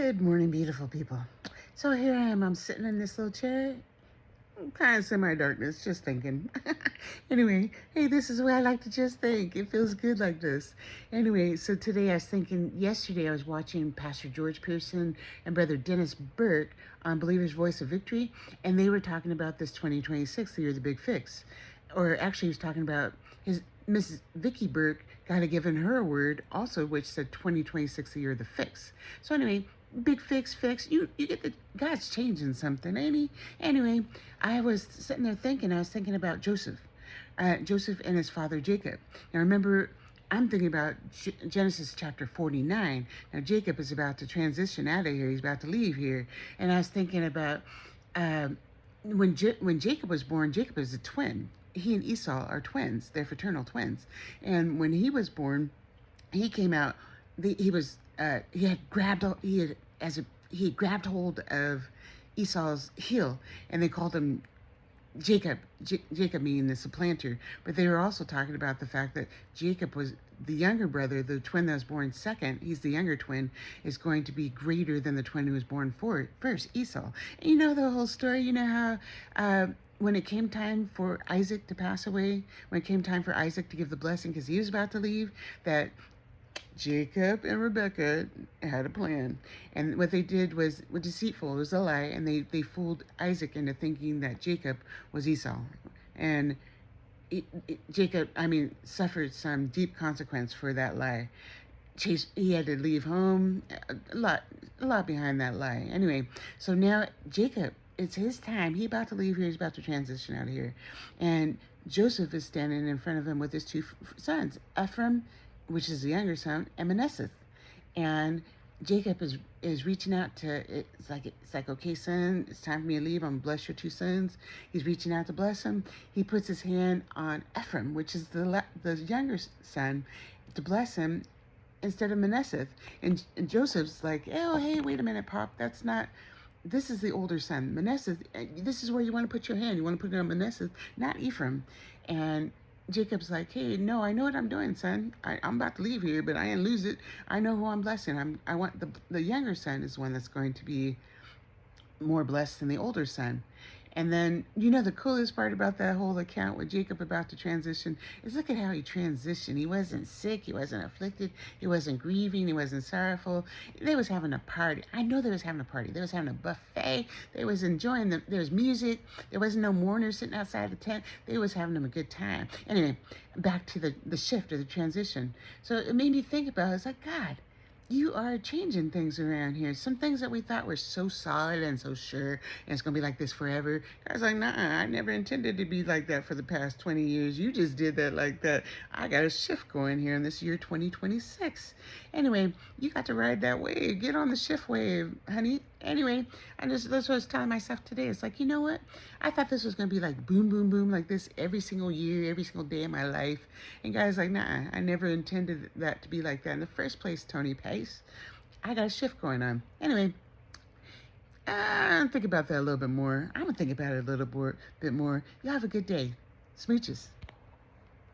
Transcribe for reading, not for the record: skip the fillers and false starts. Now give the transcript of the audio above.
Good morning, beautiful people. So here I am. I'm sitting in this little chair, kind of semi-darkness, just thinking. Anyway, hey, this is where I like to just think. It feels good like this. Anyway, so today I was thinking, yesterday I was watching Pastor George Pearson and Brother Dennis Burke on Believer's Voice of Victory, and they were talking about this 2026, the year of the big fix. Or actually, he was talking about his Mrs. Vicky Burke got given her a word also, which said 2026, the year of the fix. So anyway, big fix. You get the God's changing something, ain't he? Anyway, I was sitting there thinking. I was thinking about Joseph, Joseph and his father Jacob. Now remember, I'm thinking about Genesis chapter 49. Now Jacob is about to transition out of here. He's about to leave here, and I was thinking about when Jacob was born. Jacob is a twin. He and Esau are twins. They're fraternal twins, and when he was born, he came out. He had grabbed he had grabbed hold of Esau's heel, and they called him Jacob. Jacob meaning the supplanter. But they were also talking about the fact that Jacob was the younger brother, the twin that was born second. He's the younger twin, is going to be greater than the twin who was born first, Esau. And you know the whole story. You know how when it came time for Isaac to pass away, when it came time for Isaac to give the blessing because he was about to leave, that Jacob and Rebecca had a plan. And what they did was deceitful. It was a lie. And they fooled Isaac into thinking that Jacob was Esau. And Jacob, suffered some deep consequence for that lie. He had to leave home. A lot behind that lie. Anyway, so now Jacob, it's his time. He's about to leave here. He's about to transition out of here. And Joseph is standing in front of him with his two sons, Ephraim, which is the younger son, and Manasseh. And Jacob is reaching out to, it's like, okay, son, it's time for me to leave. I'm gonna bless your two sons. He's reaching out to bless him. He puts his hand on Ephraim, which is the younger son, to bless him instead of Manasseh. And Joseph's like, oh, hey, wait a minute, Pop. This is the older son, Manasseh. This is where you want to put your hand. You want to put it on Manasseh, not Ephraim. And Jacob's like, hey, no, I know what I'm doing, son. I'm about to leave here, but I ain't lose it. I know who I'm blessing. I want the younger son is one that's going to be more blessed than the older son. And then, the coolest part about that whole account with Jacob about to transition is look at how he transitioned. He wasn't sick. He wasn't afflicted. He wasn't grieving. He wasn't sorrowful. They was having a party. I know they was having a party. They was having a buffet. They was enjoying there was music. There wasn't no mourners sitting outside the tent. They was having them a good time. Anyway, back to the shift or the transition. So it made me think about it. It's like, God, you are changing things around here. Some things that we thought were so solid and so sure, and it's going to be like this forever. I was like, nah, I never intended to be like that for the past 20 years. You just did that like that. I got a shift going here in this year 2026. Anyway, you got to ride that wave. Get on the shift wave, honey. Anyway, that's what I was telling myself today. It's like, you know what? I thought this was going to be like boom, boom, boom, like this every single year, every single day of my life. And guys, like, nah, I never intended that to be like that in the first place, Tony Pace. I got a shift going on. Anyway, think about that a little bit more. I'm going to think about it a little bit more. Y'all have a good day. Smooches.